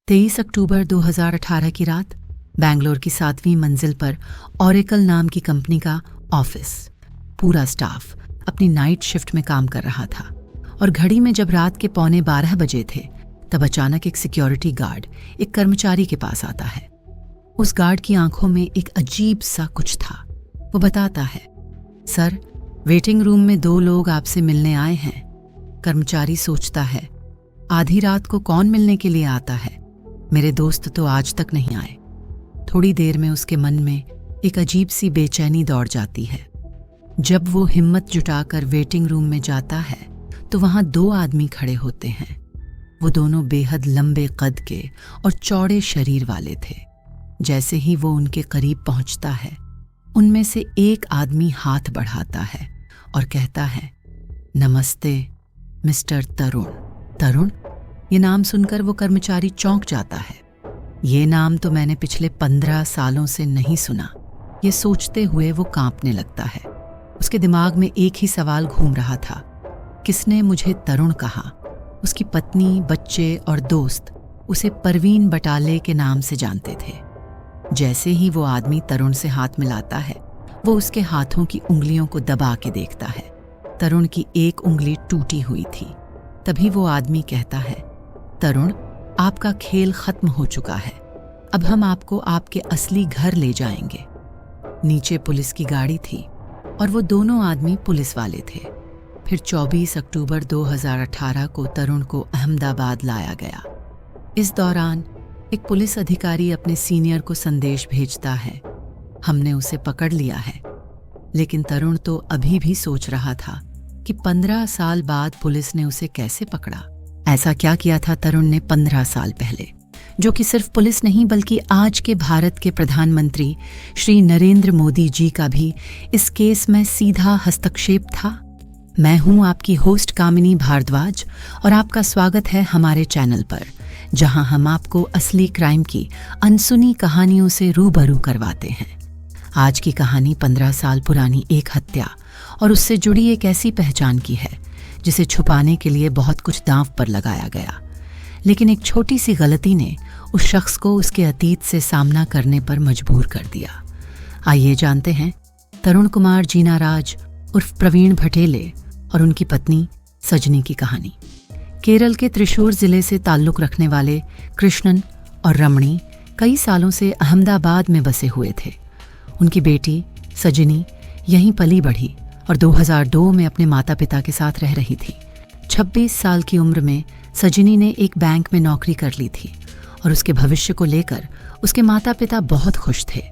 23 अक्टूबर 2018 की रात बैंगलोर की 7वीं मंजिल पर ओरेकल नाम की कंपनी का ऑफिस, पूरा स्टाफ अपनी नाइट शिफ्ट में काम कर रहा था और घड़ी में जब रात के 11:15 बजे थे तब अचानक एक सिक्योरिटी गार्ड एक कर्मचारी के पास आता है। उस गार्ड की आंखों में एक अजीब सा कुछ था। वो बताता है, सर, वेटिंग रूम में 2 लोग आपसे मिलने आए हैं। कर्मचारी सोचता है, आधी रात को कौन मिलने के लिए आता है? मेरे दोस्त तो आज तक नहीं आए। थोड़ी देर में उसके मन में एक अजीब सी बेचैनी दौड़ जाती है। जब वो हिम्मत जुटाकर वेटिंग रूम में जाता है तो वहां 2 आदमी खड़े होते हैं। वो दोनों बेहद लंबे कद के और चौड़े शरीर वाले थे। जैसे ही वो उनके करीब पहुंचता है, उनमें से एक आदमी हाथ बढ़ाता है और कहता है, नमस्ते मिस्टर तरुण। तरुण? ये नाम सुनकर वो कर्मचारी चौंक जाता है। ये नाम तो मैंने पिछले 15 सालों से नहीं सुना। ये सोचते हुए वो कांपने लगता है। उसके दिमाग में एक ही सवाल घूम रहा था, किसने मुझे तरुण कहा? उसकी पत्नी, बच्चे और दोस्त उसे परवीन बटाले के नाम से जानते थे। जैसे ही वो आदमी तरुण से हाथ मिलाता है, वो उसके हाथों की उंगलियों को दबा के देखता है। तरुण की एक उंगली टूटी हुई थी। तभी वो आदमी कहता है, तरुण, आपका खेल खत्म हो चुका है। अब हम आपको आपके असली घर ले जाएंगे। नीचे पुलिस की गाड़ी थी और वो दोनों आदमी पुलिस वाले थे। फिर 24 अक्टूबर 2018 को तरुण को अहमदाबाद लाया गया। इस दौरान एक पुलिस अधिकारी अपने सीनियर को संदेश भेजता है, हमने उसे पकड़ लिया है। लेकिन तरुण तो अभी भी सोच रहा था कि 15 साल बाद पुलिस ने उसे कैसे पकड़ा। ऐसा क्या किया था तरुण ने 15 साल पहले, जो कि सिर्फ पुलिस नहीं बल्कि आज के भारत के प्रधानमंत्री श्री नरेंद्र मोदी जी का भी इस केस में सीधा हस्तक्षेप था। मैं हूं आपकी होस्ट कामिनी भारद्वाज और आपका स्वागत है हमारे चैनल पर, जहां हम आपको असली क्राइम की अनसुनी कहानियों से रूबरू करवाते हैं। आज की कहानी 15 साल पुरानी एक हत्या और उससे जुड़ी एक ऐसी पहचान की है जिसे छुपाने के लिए बहुत कुछ दांव पर लगाया गया, लेकिन एक छोटी सी गलती ने उस शख्स को उसके अतीत से सामना करने पर मजबूर कर दिया। आइए जानते हैं तरुण कुमार जीनाराज उर्फ प्रवीण भटेले और उनकी पत्नी सजनी की कहानी। केरल के त्रिशूर जिले से ताल्लुक रखने वाले कृष्णन और रमणी कई सालों से अहमदाबाद में बसे हुए थे। उनकी बेटी सजनी यहीं पली बढ़ी और 2002 में अपने माता पिता के साथ रह रही थी। 26 साल की उम्र में सजनी ने एक बैंक में नौकरी कर ली थी और उसके भविष्य को लेकर उसके माता पिता बहुत खुश थे।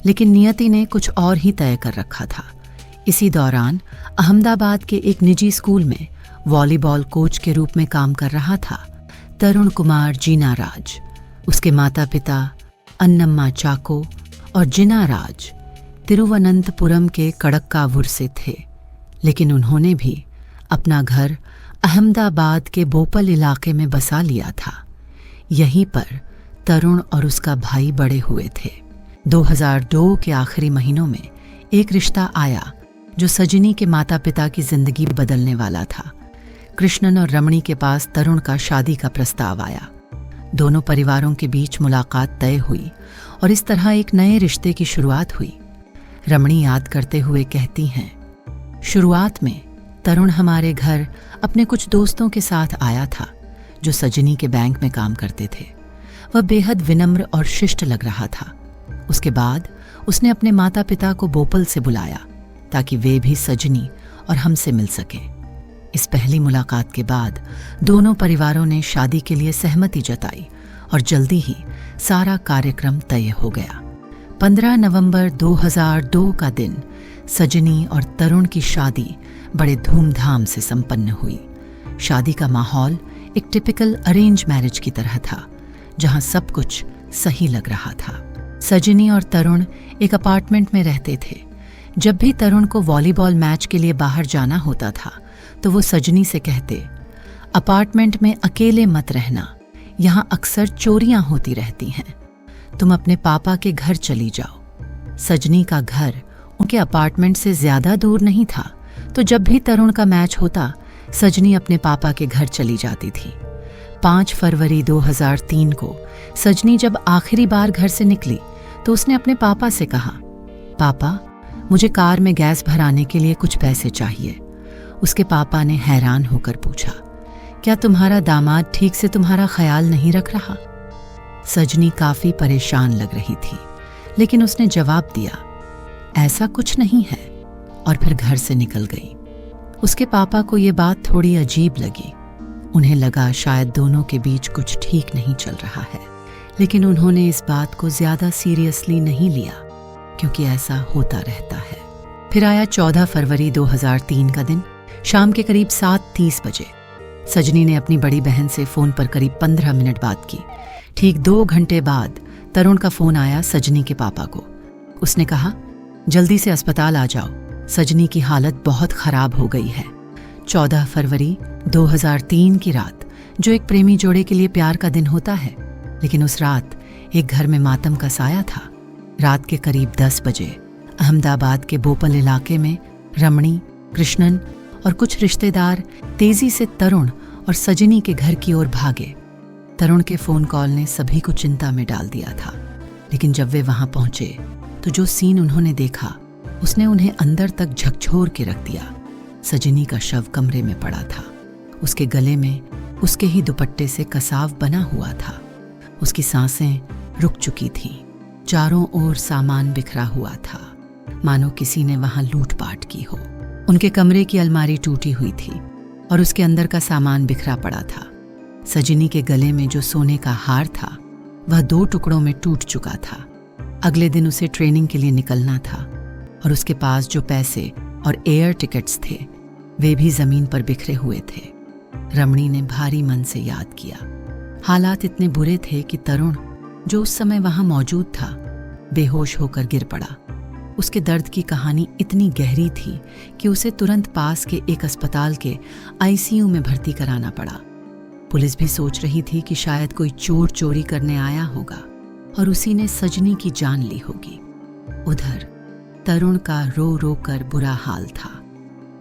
लेकिन नियति ने कुछ और ही तय कर रखा था। इसी दौरान अहमदाबाद के एक निजी स्कूल में वॉलीबॉल कोच के रूप में काम कर रहा था तरुण कुमार जीनाराज। उसके माता पिता अन्नम्मा चाको और जिनाराज तिरुवनंतपुरम के कड़क्कावुर से थे, लेकिन उन्होंने भी अपना घर अहमदाबाद के बोपल इलाके में बसा लिया था। यहीं पर तरुण और उसका भाई बड़े हुए थे। 2002 के आखिरी महीनों में एक रिश्ता आया जो सजनी के माता पिता की जिंदगी बदलने वाला था। कृष्णन और रमणी के पास तरुण का शादी का प्रस्ताव आया। दोनों परिवारों के बीच मुलाकात तय हुई और इस तरह एक नए रिश्ते की शुरुआत हुई। रमणी याद करते हुए कहती हैं, शुरुआत में तरुण हमारे घर अपने कुछ दोस्तों के साथ आया था जो सजनी के बैंक में काम करते थे। वह बेहद विनम्र और शिष्ट लग रहा था। उसके बाद उसने अपने माता पिता को बोपल से बुलाया ताकि वे भी सजनी और हमसे मिल सकें। इस पहली मुलाकात के बाद दोनों परिवारों ने शादी के लिए सहमति जताई और जल्दी ही सारा कार्यक्रम तय हो गया। 15 नवंबर 2002 का दिन सजनी और तरुण की शादी बड़े धूमधाम से संपन्न हुई। शादी का माहौल एक टिपिकल अरेंज मैरिज की तरह था, जहां सब कुछ सही लग रहा था। सजनी और तरुण एक अपार्टमेंट में रहते थे। जब भी तरुण को वॉलीबॉल मैच के लिए बाहर जाना होता था तो वो सजनी से कहते, अपार्टमेंट में अकेले मत रहना, यहाँ अक्सर चोरियां होती रहती हैं। तुम अपने पापा के घर चली जाओ। सजनी का घर उनके अपार्टमेंट से ज्यादा दूर नहीं था, तो जब भी तरुण का मैच होता, सजनी अपने पापा के घर चली जाती थी। 5 फरवरी 2003 को सजनी जब आखिरी बार घर से निकली तो उसने अपने पापा से कहा, पापा, मुझे कार में गैस भराने के लिए कुछ पैसे चाहिए। उसके पापा ने हैरान होकर पूछा, क्या तुम्हारा दामाद ठीक से तुम्हारा ख्याल नहीं रख रहा? सजनी काफी परेशान लग रही थी, लेकिन उसने जवाब दिया, ऐसा कुछ नहीं है, और फिर घर से निकल गई। उसके पापा को ये बात थोड़ी अजीब लगी। उन्हें लगा शायद दोनों के बीच कुछ ठीक नहीं चल रहा है, लेकिन उन्होंने इस बात को ज्यादा सीरियसली नहीं लिया, क्योंकि ऐसा होता रहता है। फिर आया 14 फरवरी 2003 का दिन। शाम के करीब 7:30 बजे सजनी ने अपनी बड़ी बहन से फोन पर करीब 15 मिनट बात की। ठीक 2 घंटे बाद तरुण का फोन आया सजनी के पापा को। उसने कहा, जल्दी से अस्पताल आ जाओ, सजनी की हालत बहुत खराब हो गई है। 14 फरवरी 2003 की रात, जो एक प्रेमी जोड़े के लिए प्यार का दिन होता है, लेकिन उस रात एक घर में मातम का साया था। रात के करीब 10 बजे अहमदाबाद के बोपल इलाके में रमणी, कृष्णन और कुछ रिश्तेदार तेजी से तरुण और सजनी के घर की ओर भागे। तरुण के फोन कॉल ने सभी को चिंता में डाल दिया था, लेकिन जब वे वहां पहुंचे तो जो सीन उन्होंने देखा उसने उन्हें अंदर झक झकझोर के रख दिया। सजनी का शव कमरे में पड़ा था। उसके गले में उसके ही दुपट्टे से कसाव बना हुआ था। उसकी सांसें रुक चुकी थीं। चारों ओर सामान बिखरा हुआ था, मानो किसी ने वहां लूटपाट की हो। उनके कमरे की अलमारी टूटी हुई थी और उसके अंदर का सामान बिखरा पड़ा था। सजनी के गले में जो सोने का हार था वह 2 टुकड़ों में टूट चुका था। अगले दिन उसे ट्रेनिंग के लिए निकलना था और उसके पास जो पैसे और एयर टिकट्स थे वे भी जमीन पर बिखरे हुए थे। रमणी ने भारी मन से याद किया। हालात इतने बुरे थे कि तरुण, जो उस समय वहां मौजूद था, बेहोश होकर गिर पड़ा। उसके दर्द की कहानी इतनी गहरी थी कि उसे तुरंत पास के एक अस्पताल के आईसीयू में भर्ती कराना पड़ा। पुलिस भी सोच रही थी कि शायद कोई चोर चोरी करने आया होगा और उसी ने सजनी की जान ली होगी। उधर तरुण का रो रो कर बुरा हाल था।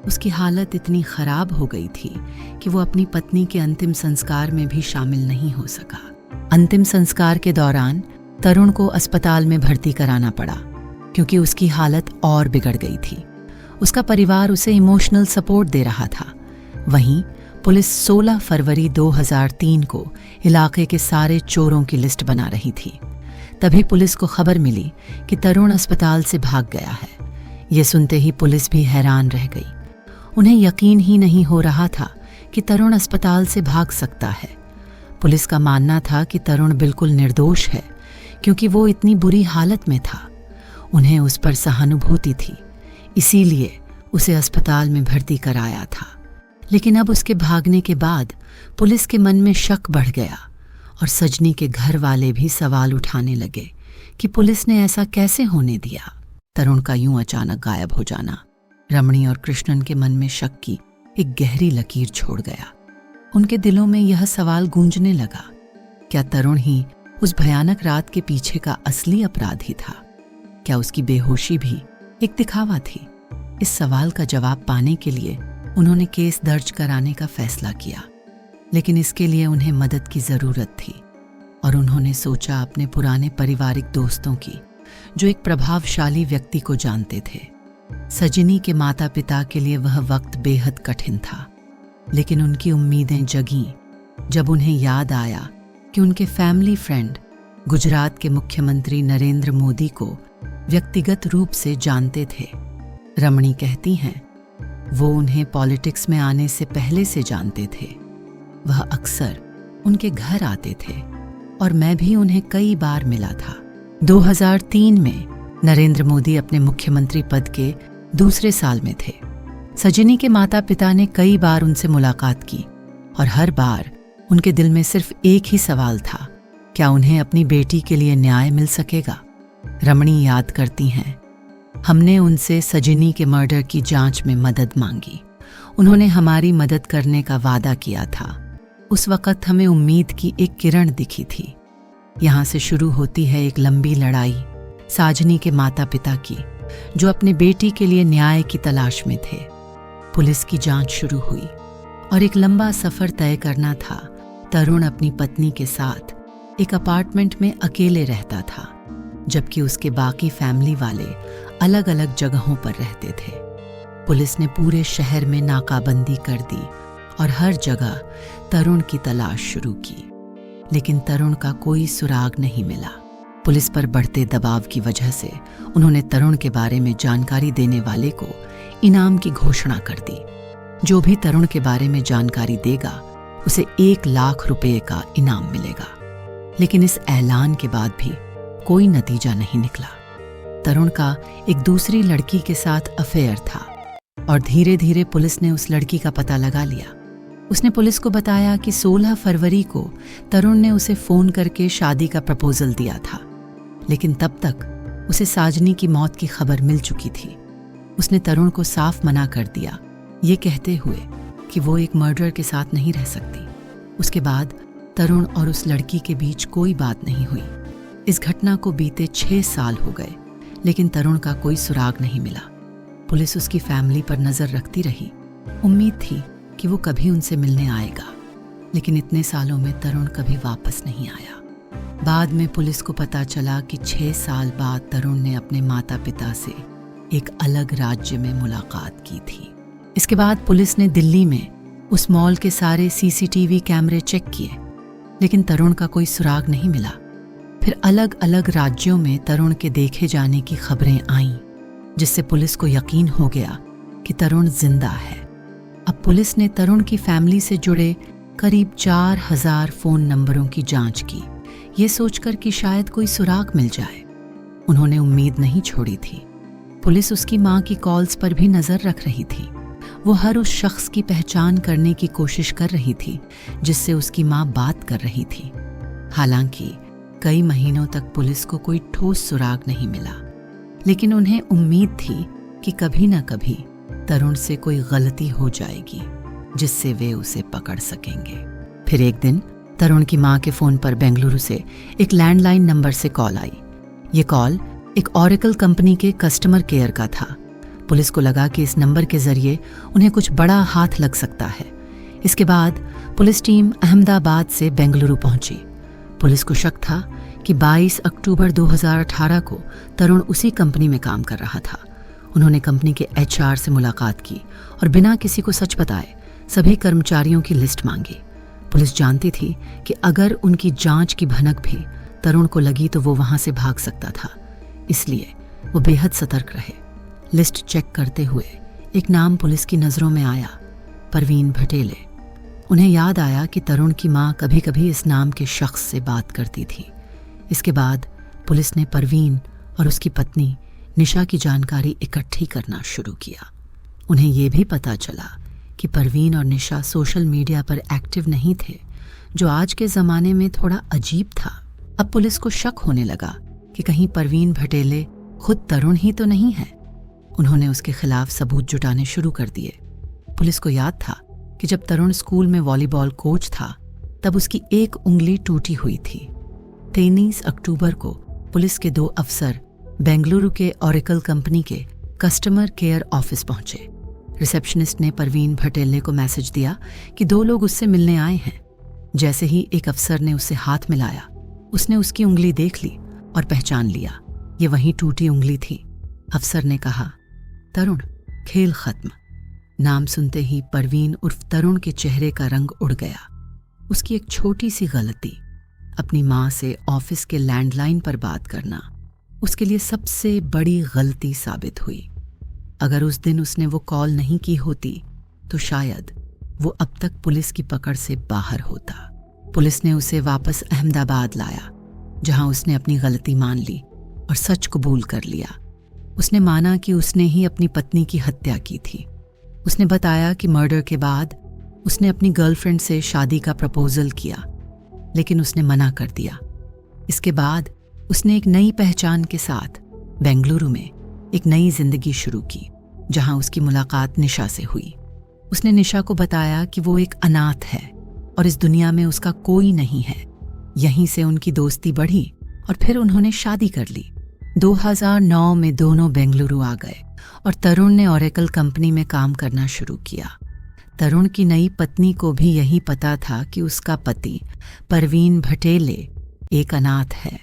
उसकी हालत इतनी खराब हो गई थी कि वो अपनी पत्नी के अंतिम संस्कार में भी शामिल नहीं हो सका। अंतिम संस्कार के दौरान तरुण को अस्पताल में भर्ती कराना पड़ा, क्योंकि उसकी हालत और बिगड़ गई थी। उसका परिवार उसे इमोशनल सपोर्ट दे रहा था। वहीं पुलिस 16 फरवरी 2003 को इलाके के सारे चोरों की लिस्ट बना रही थी। तभी पुलिस को खबर मिली कि तरुण अस्पताल से भाग गया है। ये सुनते ही पुलिस भी हैरान रह गई। उन्हें यकीन ही नहीं हो रहा था कि तरुण अस्पताल से भाग सकता है। पुलिस का मानना था कि तरुण बिल्कुल निर्दोष है, क्योंकि वो इतनी बुरी हालत में था। उन्हें उस पर सहानुभूति थी, इसीलिए उसे अस्पताल में भर्ती कराया था। लेकिन अब उसके भागने के बाद पुलिस के मन में शक बढ़ गया और सजनी के घर वाले भी सवाल उठाने लगे कि पुलिस ने ऐसा कैसे होने दिया। तरुण का यूं अचानक गायब हो जाना रमणी और कृष्णन के मन में शक की एक गहरी लकीर छोड़ गया। उनके दिलों में यह सवाल गूंजने लगा, क्या तरुण ही उस भयानक रात के पीछे का असली अपराधी था? क्या उसकी बेहोशी भी एक दिखावा थी? इस सवाल का जवाब पाने के लिए उन्होंने केस दर्ज कराने का फैसला किया, लेकिन इसके लिए उन्हें मदद की जरूरत थी और उन्होंने सोचा अपने पुराने पारिवारिक दोस्तों की, जो एक प्रभावशाली व्यक्ति को जानते थे। सजनी के माता पिता के लिए वह वक्त बेहद कठिन था, लेकिन उनकी उम्मीदें जगीं जब उन्हें याद आया कि उनके फैमिली फ्रेंड गुजरात के मुख्यमंत्री नरेंद्र मोदी को व्यक्तिगत रूप से जानते थे। रमणी कहती हैं, वो उन्हें पॉलिटिक्स में आने से पहले से जानते थे। वह अक्सर उनके घर आते थे और मैं भी उन्हें कई बार मिला था। 2003 में नरेंद्र मोदी अपने मुख्यमंत्री पद के दूसरे साल में थे। सजनी के माता पिता ने कई बार उनसे मुलाकात की और हर बार उनके दिल में सिर्फ एक ही सवाल था, क्या उन्हें अपनी बेटी के लिए न्याय मिल सकेगा? रमणी याद करती हैं, हमने उनसे सजनी के मर्डर की जांच में मदद मांगी। उन्होंने हमारी मदद करने का वादा किया था। उस वक्त हमें उम्मीद की एक किरण दिखी थी। यहाँ से शुरू होती है एक लंबी लड़ाई साजनी के माता पिता की, जो अपने बेटी के लिए न्याय की तलाश में थे। पुलिस की जांच शुरू हुई और एक लंबा सफर तय करना था तरुण अपनी पत्नी के साथ एक अपार्टमेंट में अकेले रहता था, जबकि उसके बाकी फैमिली वाले अलग अलग जगहों पर रहते थे। पुलिस ने पूरे शहर में नाकाबंदी कर दी और हर जगह तरुण की तलाश शुरू की, लेकिन तरुण का कोई सुराग नहीं मिला। पुलिस पर बढ़ते दबाव की वजह से उन्होंने तरुण के बारे में जानकारी देने वाले को इनाम की घोषणा कर दी। जो भी तरुण के बारे में जानकारी देगा उसे 1 लाख रुपए का इनाम मिलेगा। लेकिन इस ऐलान के बाद भी कोई नतीजा नहीं निकला। तरुण का एक दूसरी लड़की के साथ अफेयर था और धीरे धीरे पुलिस ने उस लड़की का पता लगा लिया। उसने पुलिस को बताया कि 16 फरवरी को तरुण ने उसे फोन करके शादी का प्रपोजल दिया था, लेकिन तब तक उसे साजनी की मौत की खबर मिल चुकी थी। उसने तरुण को साफ मना कर दिया, ये कहते हुए कि वो एक मर्डर के साथ नहीं रह सकती। उसके बाद तरुण और उस लड़की के बीच कोई बात नहीं हुई। इस घटना को बीते 6 साल हो गए, लेकिन तरुण का कोई सुराग नहीं मिला। पुलिस उसकी फैमिली पर नजर रखती रही। उम्मीद थी कि वो कभी उनसे मिलने आएगा, लेकिन इतने सालों में तरुण कभी वापस नहीं आया। बाद में पुलिस को पता चला कि 6 साल बाद तरुण ने अपने माता पिता से एक अलग राज्य में मुलाकात की थी। इसके बाद पुलिस ने दिल्ली में उस मॉल के सारे सीसीटीवी कैमरे चेक किए, लेकिन तरुण का कोई सुराग नहीं मिला। फिर अलग अलग राज्यों में तरुण के देखे जाने की खबरें आईं, जिससे पुलिस को यकीन हो गया कि तरुण जिंदा है। अब पुलिस ने तरुण की फैमिली से जुड़े करीब 4000 फोन नंबरों की जांच की, ये सोचकर कि शायद कोई सुराग मिल जाए। उन्होंने उम्मीद नहीं छोड़ी थी। पुलिस उसकी मां की कॉल्स पर भी नजर रख रही थी। वो हर उस शख्स की पहचान करने की कोशिश कर रही थी जिससे उसकी मां बात कर रही थी। हालांकि कई महीनों तक पुलिस को कोई ठोस सुराग नहीं मिला, लेकिन उन्हें उम्मीद थी कि कभी न कभी तरुण से कोई गलती हो जाएगी जिससे वे उसे पकड़ सकेंगे। फिर एक दिन तरुण की मां के फोन पर बेंगलुरु से एक लैंडलाइन नंबर से कॉल आई। ये कॉल एक ओरेकल कंपनी के कस्टमर केयर का था। पुलिस को लगा कि इस नंबर के जरिए उन्हें कुछ बड़ा हाथ लग सकता है। इसके बाद पुलिस टीम अहमदाबाद से बेंगलुरु पहुंची। पुलिस को शक था कि 22 अक्टूबर 2018 को तरुण उसी कंपनी में काम कर रहा था। उन्होंने कंपनी के HR से मुलाकात की और बिना किसी को सच बताए सभी कर्मचारियों की लिस्ट मांगी। पुलिस जानती थी कि अगर उनकी जांच की भनक भी तरुण को लगी तो वो वहां से भाग सकता था, इसलिए वो बेहद सतर्क रहे। लिस्ट चेक करते हुए एक नाम पुलिस की नजरों में आया, परवीन भटेले। उन्हें याद आया कि तरुण की मां कभी कभी इस नाम के शख्स से बात करती थी। इसके बाद पुलिस ने परवीन और उसकी पत्नी निशा की जानकारी इकट्ठी करना शुरू किया। उन्हें यह भी पता चला कि परवीन और निशा सोशल मीडिया पर एक्टिव नहीं थे, जो आज के ज़माने में थोड़ा अजीब था। अब पुलिस को शक होने लगा कि कहीं परवीन भटेले खुद तरुण ही तो नहीं है। उन्होंने उसके खिलाफ सबूत जुटाने शुरू कर दिए। पुलिस को याद था कि जब तरुण स्कूल में वॉलीबॉल कोच था तब उसकी एक उंगली टूटी हुई थी। 23 अक्टूबर को पुलिस के 2 अफसर बेंगलुरु के ओरेकल कंपनी के कस्टमर केयर ऑफिस पहुंचे। रिसेप्शनिस्ट ने परवीन भटेले को मैसेज दिया कि 2 लोग उससे मिलने आए हैं। जैसे ही एक अफसर ने उससे हाथ मिलाया, उसने उसकी उंगली देख ली और पहचान लिया, ये वही टूटी उंगली थी। अफसर ने कहा, तरुण, खेल खत्म। नाम सुनते ही परवीन उर्फ तरुण के चेहरे का रंग उड़ गया। उसकी एक छोटी सी गलती, अपनी मां से ऑफिस के लैंडलाइन पर बात करना, उसके लिए सबसे बड़ी गलती साबित हुई। अगर उस दिन उसने वो कॉल नहीं की होती तो शायद वो अब तक पुलिस की पकड़ से बाहर होता। पुलिस ने उसे वापस अहमदाबाद लाया, जहां उसने अपनी गलती मान ली और सच कबूल कर लिया। उसने माना कि उसने ही अपनी पत्नी की हत्या की थी। उसने बताया कि मर्डर के बाद उसने अपनी गर्लफ्रेंड से शादी का प्रपोजल किया, लेकिन उसने मना कर दिया। इसके बाद उसने एक नई पहचान के साथ बेंगलुरु में एक नई जिंदगी शुरू की, जहां उसकी मुलाकात निशा से हुई। उसने निशा को बताया कि वो एक अनाथ है और इस दुनिया में उसका कोई नहीं है। यहीं से उनकी दोस्ती बढ़ी और फिर उन्होंने शादी कर ली। 2009 में दोनों बेंगलुरु आ गए और तरुण ने ओरेकल कंपनी में काम करना शुरू किया। तरुण की नई पत्नी को भी यही पता था कि उसका पति परवीन भटेले एक अनाथ है।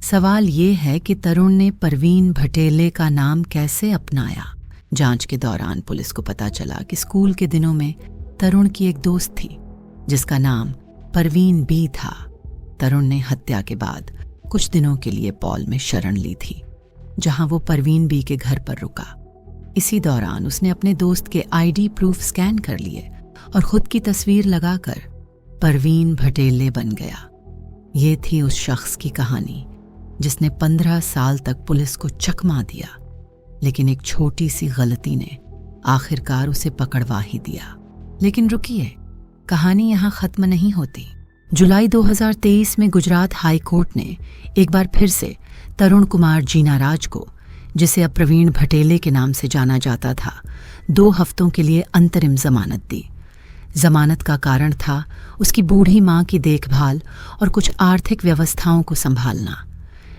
सवाल ये है कि तरुण ने परवीन भटेले का नाम कैसे अपनाया। जांच के दौरान पुलिस को पता चला कि स्कूल के दिनों में तरुण की एक दोस्त थी जिसका नाम परवीन बी था। तरुण ने हत्या के बाद कुछ दिनों के लिए पॉल में शरण ली थी, जहां वो परवीन बी के घर पर रुका। इसी दौरान उसने अपने दोस्त के आईडी प्रूफ स्कैन कर लिए और खुद की तस्वीर लगाकर परवीन भटेले बन गया। ये थी उस शख्स की कहानी जिसने 15 साल तक पुलिस को चकमा दिया, लेकिन एक छोटी सी गलती ने आखिरकार उसे पकड़वा ही दिया। लेकिन रुकिए, कहानी यहाँ खत्म नहीं होती। जुलाई 2023 में गुजरात हाई कोर्ट ने एक बार फिर से तरुण कुमार जीनाराज को, जिसे अब प्रवीण भटेले के नाम से जाना जाता था, 2 हफ्तों के लिए अंतरिम जमानत दी। जमानत का कारण था उसकी बूढ़ी मां की देखभाल और कुछ आर्थिक व्यवस्थाओं को संभालना।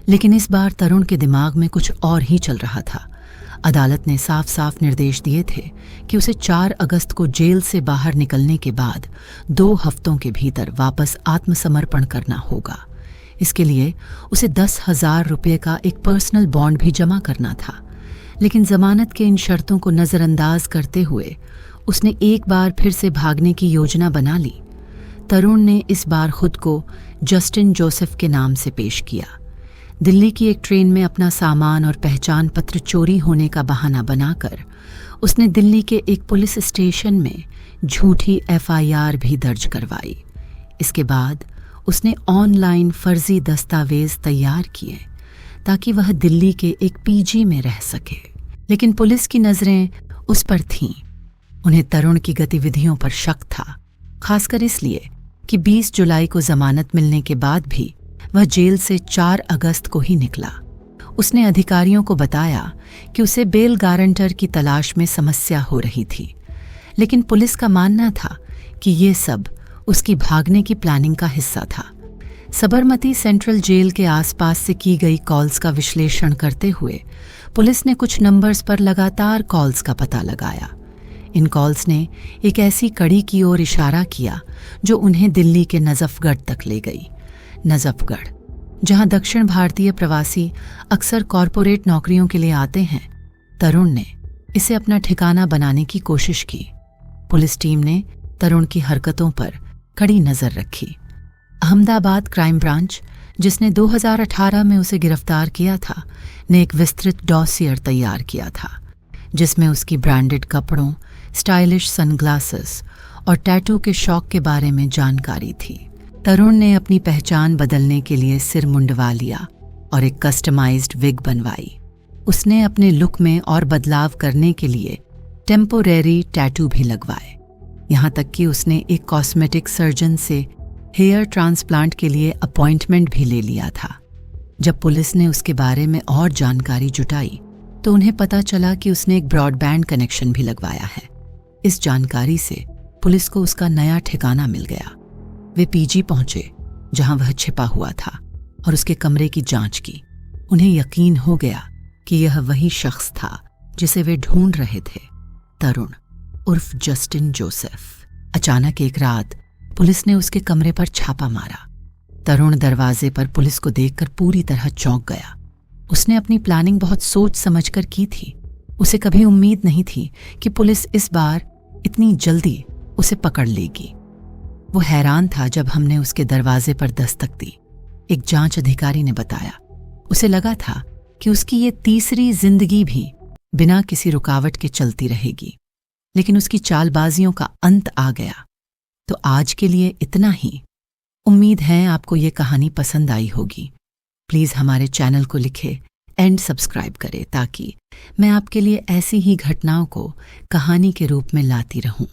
लेकिन इस बार तरुण के दिमाग में कुछ और ही चल रहा था। अदालत ने साफ साफ निर्देश दिए थे कि उसे 4 अगस्त को जेल से बाहर निकलने के बाद 2 हफ्तों के भीतर वापस आत्मसमर्पण करना होगा। इसके लिए उसे 10,000 रुपये का एक पर्सनल बॉन्ड भी जमा करना था। लेकिन जमानत के इन शर्तों को नज़रअंदाज करते हुए उसने एक बार फिर से भागने की योजना बना ली। तरुण ने इस बार खुद को जस्टिन जोसेफ के नाम से पेश किया। दिल्ली की एक ट्रेन में अपना सामान और पहचान पत्र चोरी होने का बहाना बनाकर उसने दिल्ली के एक पुलिस स्टेशन में झूठी FIR भी दर्ज करवाई। इसके बाद उसने ऑनलाइन फर्जी दस्तावेज तैयार किए ताकि वह दिल्ली के एक PG में रह सके। लेकिन पुलिस की नज़रें उस पर थीं। उन्हें तरुण की गतिविधियों पर शक था, खासकर इसलिए कि 20 जुलाई को जमानत मिलने के बाद भी वह जेल से 4 अगस्त को ही निकला। उसने अधिकारियों को बताया कि उसे बेल गारंटर की तलाश में समस्या हो रही थी, लेकिन पुलिस का मानना था कि ये सब उसकी भागने की प्लानिंग का हिस्सा था। सबरमती सेंट्रल जेल के आसपास से की गई कॉल्स का विश्लेषण करते हुए पुलिस ने कुछ नंबर्स पर लगातार कॉल्स का पता लगाया। इन कॉल्स ने एक ऐसी कड़ी की ओर इशारा किया जो उन्हें दिल्ली के नजफगढ़ तक ले गई। नजफगढ़, जहां दक्षिण भारतीय प्रवासी अक्सर कॉरपोरेट नौकरियों के लिए आते हैं। तरुण ने इसे अपना ठिकाना बनाने की कोशिश की। पुलिस टीम ने तरुण की हरकतों पर कड़ी नजर रखी। अहमदाबाद क्राइम ब्रांच, जिसने 2018 में उसे गिरफ्तार किया था, ने एक विस्तृत डॉसियर तैयार किया था जिसमें उसकी ब्रांडेड कपड़ों, स्टाइलिश सनग्लासेस और टैटू के शौक के बारे में जानकारी थी। तरुण ने अपनी पहचान बदलने के लिए सिर मुंडवा लिया और एक कस्टमाइज्ड विग बनवाई। उसने अपने लुक में और बदलाव करने के लिए टेम्पोरेरी टैटू भी लगवाए। यहाँ तक कि उसने एक कॉस्मेटिक सर्जन से हेयर ट्रांसप्लांट के लिए अपॉइंटमेंट भी ले लिया था। जब पुलिस ने उसके बारे में और जानकारी जुटाई तो उन्हें पता चला कि उसने एक ब्रॉडबैंड कनेक्शन भी लगवाया है। इस जानकारी से पुलिस को उसका नया ठिकाना मिल गया। वे PG पहुंचे जहां वह छिपा हुआ था और उसके कमरे की जांच की। उन्हें यकीन हो गया कि यह वही शख्स था जिसे वे ढूंढ रहे थे, तरुण उर्फ जस्टिन जोसेफ। अचानक एक रात पुलिस ने उसके कमरे पर छापा मारा। तरुण दरवाजे पर पुलिस को देखकर पूरी तरह चौंक गया। उसने अपनी प्लानिंग बहुत सोच समझकर की थी। उसे कभी उम्मीद नहीं थी कि पुलिस इस बार इतनी जल्दी उसे पकड़ लेगी। वो हैरान था जब हमने उसके दरवाजे पर दस्तक दी। एक जांच अधिकारी ने बताया उसे लगा था कि उसकी ये तीसरी जिंदगी भी बिना किसी रुकावट के चलती रहेगी, लेकिन उसकी चालबाजियों का अंत आ गया। तो आज के लिए इतना ही। उम्मीद है आपको ये कहानी पसंद आई होगी। प्लीज़ हमारे चैनल को लिखें एंड सब्सक्राइब करें ताकि मैं आपके लिए ऐसी ही घटनाओं को कहानी के रूप में लाती रहूं।